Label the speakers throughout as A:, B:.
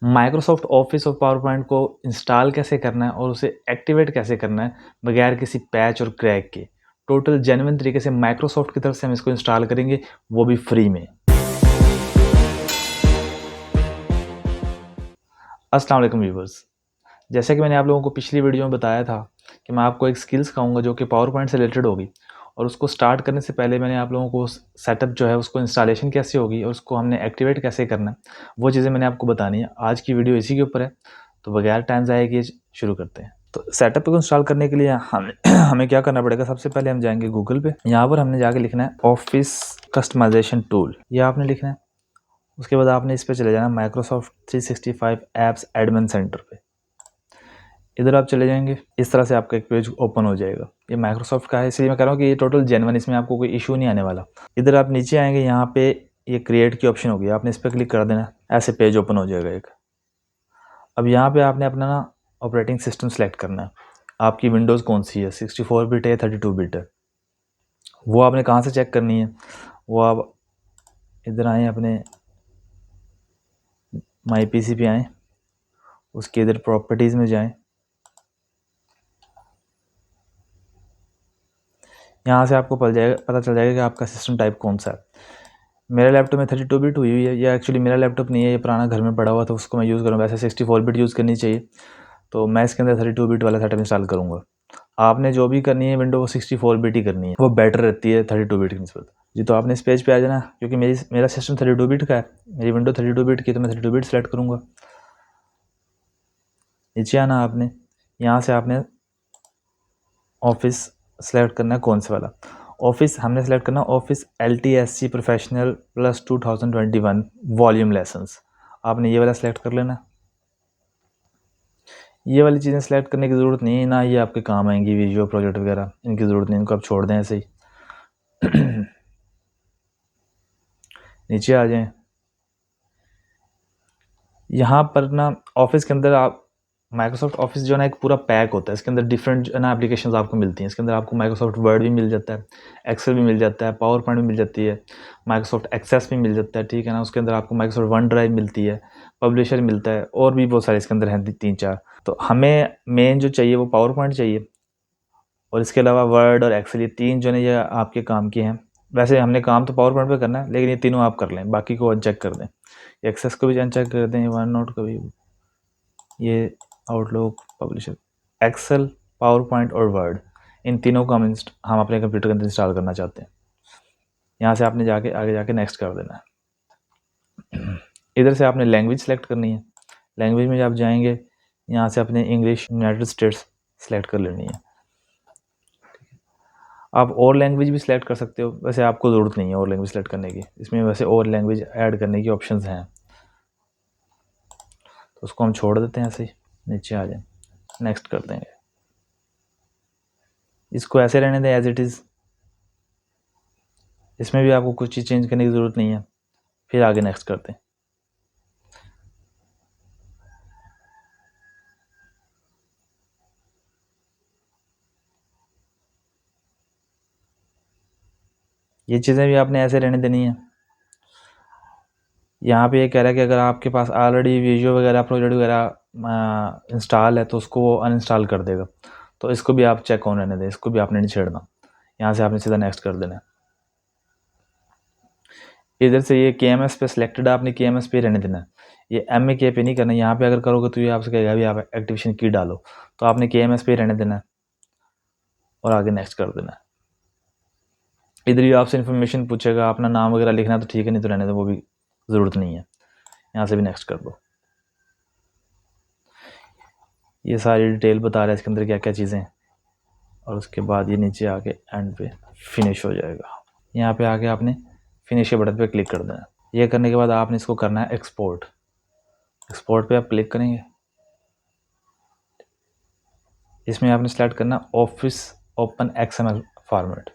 A: Microsoft office और power point को install कैसे करना है और उसे एक्टिवेट कैसे करना है बगैर किसी पैच और क्रैक के। टोटल जेन्युइन तरीके से माइक्रोसॉफ्ट की तरफ से हम इसको इंस्टॉल करेंगे, वो भी फ्री में। अस्सलाम वालेकुम व्यूवर्स, जैसा कि मैंने आप लोगों को पिछली वीडियो में बताया था कि मैं आपको एक स्किल सिखाऊंगा जो कि पावर पॉइंट से रिलेटेड होगी, और उसको स्टार्ट करने से पहले मैंने आप लोगों को सेटअप जो है उसको इंस्टॉलेशन कैसे होगी और उसको हमने एक्टिवेट कैसे करना है, वो चीज़ें मैंने आपको बतानी है। आज की वीडियो इसी के ऊपर है, तो बगैर टाइम ज़ाया किए शुरू करते हैं। तो सेटअप को इंस्टॉल करने के लिए हमें क्या करना पड़ेगा। सबसे पहले हम जाएंगे गूगल पे। यहाँ पर हमने जाके लिखना है ऑफिस कस्टमाइजेशन टूल, ये आपने लिखना है। उसके बाद आपने इस पे चले जाना माइक्रोसॉफ्ट 365 एप्स एडमिन सेंटर पे। इधर आप चले जाएंगे, इस तरह से आपका एक पेज ओपन हो जाएगा। ये माइक्रोसॉफ्ट का है, इसलिए मैं कह रहा हूँ कि ये टोटल जेन्युइन, इसमें आपको कोई इशू नहीं आने वाला। इधर आप नीचे आएंगे, यहाँ पे ये क्रिएट की ऑप्शन होगी, आपने इस पर क्लिक कर देना। ऐसे पेज ओपन हो जाएगा एक। अब यहाँ पे आपने अपना ना ऑपरेटिंग सिस्टम सेलेक्ट करना है। आपकी विंडोज़ कौन सी है, 64 बिट है या 32 बिट है, वो आपने कहाँ से चेक करनी है। वो आप इधर आएँ, अपने माई पीसी पे आएँ, उसके इधर प्रॉपर्टीज़ में जाएँ। यहाँ से आपको पता चल जाएगा कि आपका सिस्टम टाइप कौन सा है। मेरे लैपटॉप में 32 बिट हुई हुई है, या एक्चुअली मेरा लैपटॉप नहीं है, ये पुराना घर में पड़ा हुआ था, उसको मैं यूज़ करूँ। वैसे 64 बिट यूज़ करनी चाहिए, तो मैं इसके अंदर 32 बिट वाला सेटअप इंस्टॉल करूँगा। आपने जो भी करनी है विंडो, वो 64 बिट ही करनी है, वो बेटर रहती है 32 बिट की निस्बत जी। तो आपने इस पेज पे आ जाना, क्योंकि मेरा सिस्टम 32 बिट का है, मेरी विंडो 32 बिट की, तो मैं 32 बिट सेलेक्ट करूँगा। नीचे आना आपने, यहाँ से आपने ऑफिस सेलेक्ट करना है। कौन सा वाला ऑफिस हमने सेलेक्ट करना? Office LTSC professional plus 2021 volume lessons. आपने ये वाला सेलेक्ट कर लेना। ये वाली चीज़ें सेलेक्ट करने की ज़रूरत नहीं है, ना ये आपके काम आएंगी, विजुअल प्रोजेक्ट वगैरह, इनकी ज़रूरत नहीं, इनको आप छोड़ दें ऐसे ही। नीचे आ जाएं, यहाँ पर ना ऑफिस के अंदर आप माइक्रोसॉफ्ट ऑफिस जो है ना एक पूरा पैक होता है। इसके अंदर डिफरेंट जो है ना एप्लीकेशंस आपको मिलती हैं। इसके अंदर आपको माइक्रोसॉफ्ट वर्ड भी मिल जाता है, एक्सेल भी मिल जाता है, पावर पॉइंट भी मिल जाती है, माइक्रोसॉफ्ट एक्सेस भी मिल जाता है, ठीक है ना। उसके अंदर आपको माइक्रोसॉफ्ट वन ड्राइव मिलती है, पब्लिशर मिलता है, और भी बहुत सारे इसके अंदर हैं, 3-4। तो हमें मेन जो चाहिए वो पावर पॉइंट चाहिए, और इसके अलावा वर्ड और एक्सेल, ये 3 जो है ये आपके काम के हैं। वैसे हमने काम तो पावर पॉइंट पे करना है, लेकिन ये तीनों आप कर लें, बाकी को अनचेक कर दें। एक्सेस को भी अनचेक कर दें, वन नोट को भी, ये Outlook, Publisher, Excel, PowerPoint और वर्ड, इन तीनों को हम अपने कंप्यूटर के अंदर इंस्टॉल करना चाहते हैं। यहाँ से आपने आगे जाके नेक्स्ट कर देना है। इधर से आपने लैंग्वेज सेलेक्ट करनी है। लैंग्वेज में जब जाएंगे, यहाँ से अपने इंग्लिश यूनाइटेड स्टेट्स सेलेक्ट कर लेनी है। आप और लैंग्वेज भी सिलेक्ट कर सकते हो, वैसे आपको ज़रूरत नहीं है और लैंग्वेज सेलेक्ट करने की, इसमें वैसे और लैंग्वेज ऐड करने की ऑप्शंस हैं, तो उसको हम छोड़ देते हैं ऐसे ही। नीचे आ जाए, नेक्स्ट कर देंगे। इसको ऐसे रहने दें एज इट इज़, इसमें भी आपको कुछ चीज़ चेंज करने की ज़रूरत नहीं है। फिर आगे नेक्स्ट करते हैं। ये चीज़ें भी आपने ऐसे रहने देनी है। यहाँ पे ये कह रहा है कि अगर आपके पास ऑलरेडी विजुअल वगैरह प्रोजेक्ट वगैरह इंस्टॉल है तो उसको वो अनइंस्टॉल कर देगा, तो इसको भी आप चेक ऑन रहने दें, इसको भी आपने नहीं छेड़ना। यहाँ से आपने सीधा नेक्स्ट कर देना है। इधर से ये KMS पे सिलेक्टेड, आपने KMS पे रहने देना है, ये MAK पे नहीं करना। यहाँ पे अगर करोगे तो ये आपसे कहेगा अभी आप एक्टिवेशन की डालो, तो आपने KMS पे रहने देना है और आगे नेक्स्ट कर देना है। इधर ही आपसे इन्फॉर्मेशन पूछेगा, अपना नाम वगैरह लिखना है तो ठीक है, नहीं तो रहने दो, वो भी ज़रूरत नहीं है। यहाँ से भी नेक्स्ट कर दो। ये सारी डिटेल बता रहा है इसके अंदर क्या क्या चीज़ें हैं, और उसके बाद ये नीचे आके एंड पे फिनिश हो जाएगा। यहाँ पे आके आपने फिनिश के बटन पे क्लिक कर देना। ये करने के बाद आपने इसको करना है एक्सपोर्ट। एक्सपोर्ट पे आप क्लिक करेंगे, इसमें आपने सेलेक्ट करना ऑफिस ओपन XML फॉर्मेट।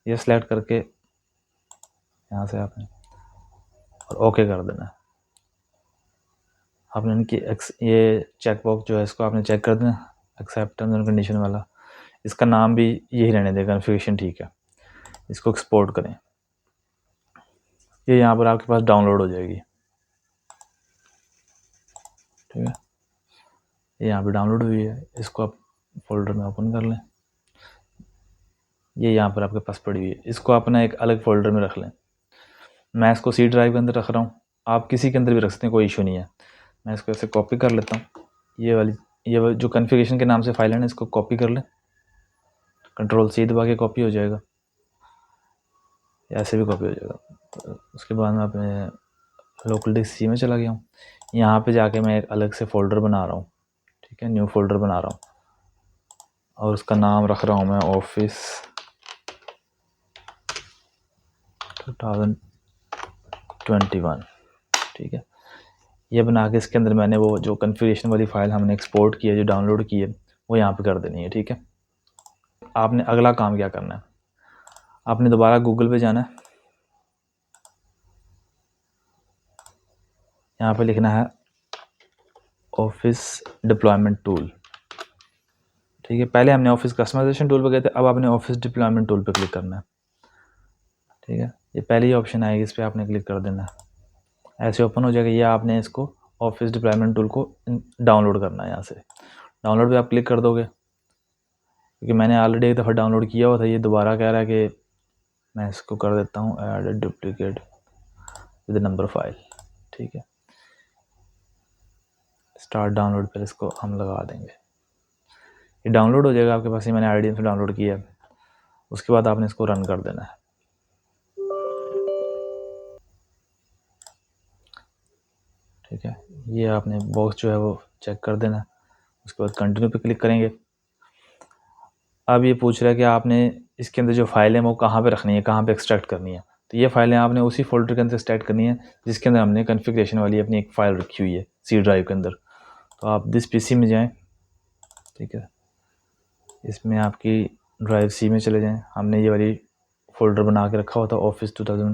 A: ये सेलेक्ट करके यहाँ से आपने और ओके कर देना। आपने इनकी ये चेक बॉक्स जो है इसको आपने चेक कर देना, एक्सेप्ट टर्म्स एंड कंडीशन वाला। इसका नाम भी यही रहने देगा, कन्फिगरेशन, ठीक है। इसको एक्सपोर्ट करें, ये यहाँ पर आपके पास डाउनलोड हो जाएगी। ठीक है, ये यहाँ पे डाउनलोड हुई है, इसको आप फोल्डर में ओपन कर लें। ये यहाँ पर आपके पास पड़ी हुई है, इसको अपना एक अलग फोल्डर में रख लें। मैं इसको सी ड्राइव के अंदर रख रहा हूँ, आप किसी के अंदर भी रख सकते हैं, कोई इशू नहीं है। मैं इसको ऐसे कॉपी कर लेता हूँ, ये जो कॉन्फ़िगरेशन के नाम से फाइल है ना, इसको कॉपी कर लें, कंट्रोल सी दबा के कॉपी हो जाएगा, ऐसे भी कॉपी हो जाएगा। उसके बाद मैं अपने लोकल डिस्क सी में चला गया हूँ, यहाँ पे जाके मैं एक अलग से फ़ोल्डर बना रहा हूँ। ठीक है, न्यू फोल्डर बना रहा हूँ और उसका नाम रख रहा हूँ मैं ऑफिस 2021। ठीक है, ये बना के इसके अंदर मैंने वो जो कॉन्फ़िगरेशन वाली फ़ाइल हमने एक्सपोर्ट की है, जो डाउनलोड की है, वो यहाँ पे कर देनी है। ठीक है, आपने अगला काम क्या करना है, आपने दोबारा गूगल पे जाना है, यहाँ पे लिखना है ऑफिस डिप्लॉयमेंट टूल। ठीक है, पहले हमने ऑफिस कस्टमाइजेशन टूल पे गए थे, अब आपने ऑफिस डिप्लॉयमेंट टूल पे क्लिक करना है। ठीक है, ये पहली ऑप्शन आएगी, इस पर आपने क्लिक कर देना है, ऐसे ओपन हो जाएगा। ये आपने इसको ऑफिस डिप्लॉयमेंट टूल को डाउनलोड करना है, यहाँ से डाउनलोड पे आप क्लिक कर दोगे, क्योंकि मैंने ऑलरेडी एक दफ़ा डाउनलोड किया हुआ था। ये दोबारा कह रहा है कि मैं इसको कर देता हूँ add duplicate with number file. ठीक है, स्टार्ट डाउनलोड पर इसको हम लगा देंगे, ये डाउनलोड हो जाएगा आपके पास। ये मैंने आईडी से डाउनलोड किया है, उसके बाद आपने इसको रन कर देना है। ठीक है, ये आपने बॉक्स जो है वो चेक कर देना है, उसके बाद कंटिन्यू पे क्लिक करेंगे। अब ये पूछ रहा है कि आपने इसके अंदर जो फाइल है वो कहाँ पे रखनी है, कहाँ पे एक्सट्रैक्ट करनी है। तो ये फाइलें आपने उसी फोल्डर के अंदर एक्सट्रैक्ट करनी है जिसके अंदर हमने कॉन्फ़िगरेशन वाली अपनी एक फ़ाइल रखी हुई है सी ड्राइव के अंदर। तो आप दिस पीसी में जाएं, ठीक है, इसमें आपकी ड्राइव सी में चले जाएं। हमने ये वाली फ़ोल्डर बना के रखा हुआ था ऑफिस 2000,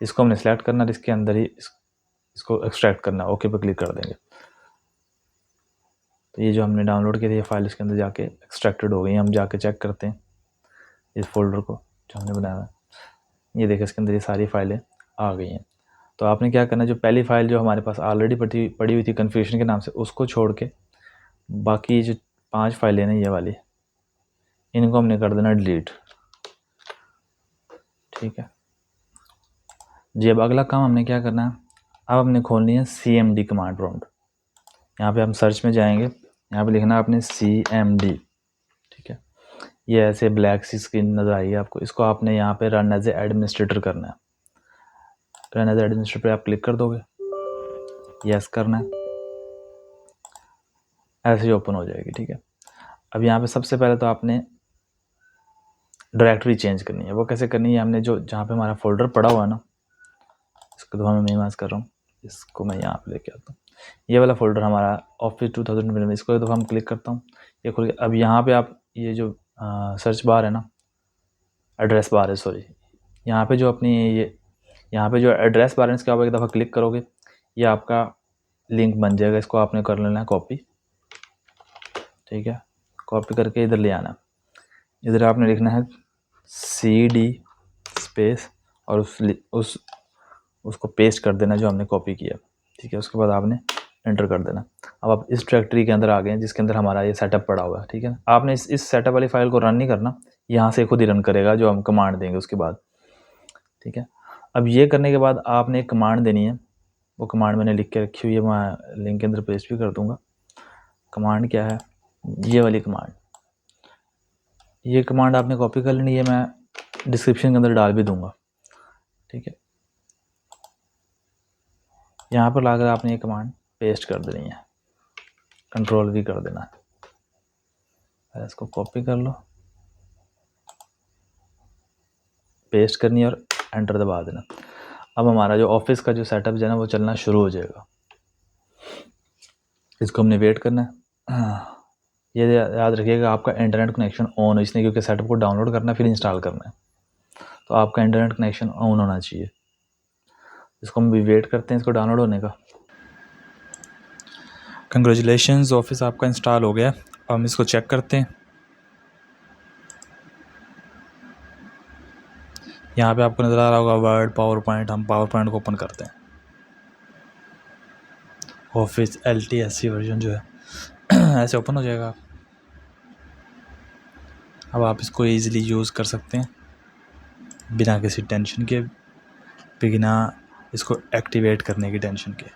A: इसको हमने सेलेक्ट करना है, इसके अंदर ही इसको एक्सट्रैक्ट करना है। ओके पे क्लिक कर देंगे, तो ये जो हमने डाउनलोड की थी ये फाइल इसके अंदर जाके एक्सट्रैक्टेड हो गई। हम जाके चेक करते हैं इस फोल्डर को जो हमने बनाया है, ये देखें इसके अंदर ये सारी फाइलें आ गई हैं। तो आपने क्या करना है, जो पहली फ़ाइल जो हमारे पास ऑलरेडी पड़ी हुई थी कन्फिग्रेशन के नाम से, उसको छोड़ के बाकी जो 5 फाइलें हैं ये वाली, इनको हमने कर देना डिलीट। ठीक है जी, अब अगला काम हमने क्या करना है, अब हमने खोलनी है CMD कमांड प्रॉम्प्ट। यहाँ पे हम सर्च में जाएंगे, यहाँ पे लिखना है आपने CMD। ठीक है, ये ऐसे ब्लैक सी स्क्रीन नज़र आएगी आपको, इसको आपने यहाँ पे रन एज ए एडमिनिस्ट्रेटर करना है। रन एज एडमिनिस्ट्रेटर पे आप क्लिक कर दोगे, यस करना है, ऐसे ही ओपन हो जाएगी। ठीक है, अब यहाँ पे सबसे पहले तो आपने डायरेक्टरी चेंज करनी है। वो कैसे करनी है, हमने जो जहाँ पे हमारा फोल्डर पड़ा हुआ है ना, इसको तो मैं मिनिमाइज कर रहा हूँ, इसको मैं यहाँ पे लेके आता हूँ। ये वाला फोल्डर हमारा ऑफिस 2000 में, इसको एक दफ़ा हम क्लिक करता हूँ, ये खुल गया। अब यहाँ पे आप ये जो सर्च बार है ना, एड्रेस बार है सॉरी, यहाँ पे जो अपनी ये यहाँ पे जो एड्रेस बार है इसके आप एक दफ़ा क्लिक करोगे, ये आपका लिंक बन जाएगा। इसको आपने कर लेना है कॉपी। ठीक है, कॉपी करके इधर ले आना, इधर आपने लिखना है CD स्पेस और उसको पेस्ट कर देना जो हमने कॉपी किया। ठीक है, उसके बाद आपने एंटर कर देना। अब आप इस डायरेक्टरी के अंदर आ गए हैं जिसके अंदर हमारा ये सेटअप पड़ा हुआ है। ठीक है, आपने इस सेटअप वाली फाइल को रन नहीं करना, यहाँ से खुद ही रन करेगा जो हम कमांड देंगे उसके बाद। ठीक है, अब ये करने के बाद आपने एक कमांड देनी है, वो कमांड मैंने लिख के रखी हुई है, मैं लिंक के अंदर पेस्ट भी कर दूँगा। कमांड क्या है, ये वाली कमांड, ये कमांड आपने कॉपी कर लेनी है, मैं डिस्क्रिप्शन के अंदर डाल भी दूँगा। ठीक है, यहाँ पर लाकर आपने ये कमांड पेस्ट कर देनी है, कंट्रोल भी कर देना है, इसको कॉपी कर लो, पेस्ट करनी है और एंटर दबा देना। अब हमारा जो ऑफिस का जो सेटअप है ना वो चलना शुरू हो जाएगा। इसको हमने वेट करना है। ये याद रखिएगा आपका इंटरनेट कनेक्शन ऑन है, इसने क्योंकि सेटअप को डाउनलोड करना है फिर इंस्टॉल करना है, तो आपका इंटरनेट कनेक्शन ऑन होना चाहिए। इसको हम भी वेट करते हैं इसको डाउनलोड होने का। कंग्रेचुलेशंस, ऑफिस आपका इंस्टॉल हो गया। अब हम इसको चेक करते हैं। यहाँ पे आपको नज़र आ रहा होगा वर्ड, पावर पॉइंट। हम पावर पॉइंट को ओपन करते हैं। ऑफिस LTSC वर्जन जो है ऐसे ओपन हो जाएगा। अब आप इसको ईज़िली यूज़ कर सकते हैं बिना किसी टेंशन के, बिना इसको एक्टिवेट करने की टेंशन के।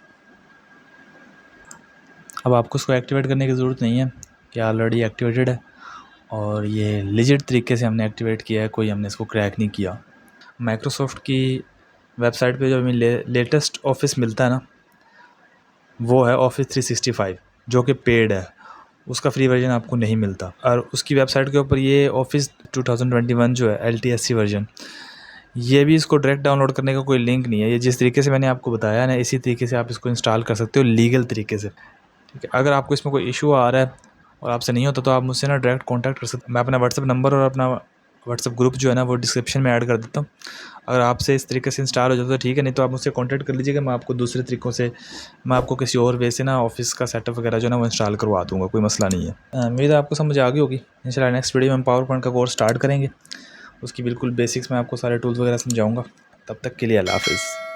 A: अब आपको इसको एक्टिवेट करने की ज़रूरत नहीं है कि ऑलरेडी एक्टिवेटेड है और ये लिजिट तरीके से हमने एक्टिवेट किया है, कोई हमने इसको क्रैक नहीं किया। माइक्रोसॉफ्ट की वेबसाइट पे जो हमें लेटेस्ट ऑफिस मिलता है ना, वो है ऑफिस 365 जो कि पेड है, उसका फ्री वर्जन आपको नहीं मिलता। और उसकी वेबसाइट के ऊपर ये ऑफिस 2021 जो है LTSC वर्जन, ये भी इसको डायरेक्ट डाउनलोड करने का कोई लिंक नहीं है। ये जिस तरीके से मैंने आपको बताया ना, इसी तरीके से आप इसको इंस्टॉल कर सकते हो लीगल तरीके से, ठीक है। अगर आपको इसमें कोई इशू आ रहा है और आपसे नहीं होता तो आप मुझसे ना डायरेक्ट कॉन्टैक्ट कर सकते। मैं अपना व्हाट्सअप नंबर और अपना व्हाट्सअप ग्रुप जो है ना वो डिस्क्रिप्शन में ऐड कर देता हूँ। अगर आपसे इस तरीके से इंस्टॉल हो जाता तो ठीक है, नहीं तो आप मुझसे कॉन्टैक्ट कर लीजिएगा। मैं आपको दूसरे तरीक़ों से, मैं आपको किसी और वे से ना ऑफिस का सेटअप वगैरह जो है ना वो इंस्टॉल करवा दूँगा, कोई मसला नहीं है। उम्मीद है आपको समझ आ गई होगी। इंशाल्लाह नेक्स्ट वीडियो में हम पावर पॉइंट का कोर्स स्टार्ट करेंगे, उसकी बिल्कुल बेसिक्स में आपको सारे टूल्स वगैरह समझाऊँगा। तब तक के लिए अल्लाह हाफ़िज़।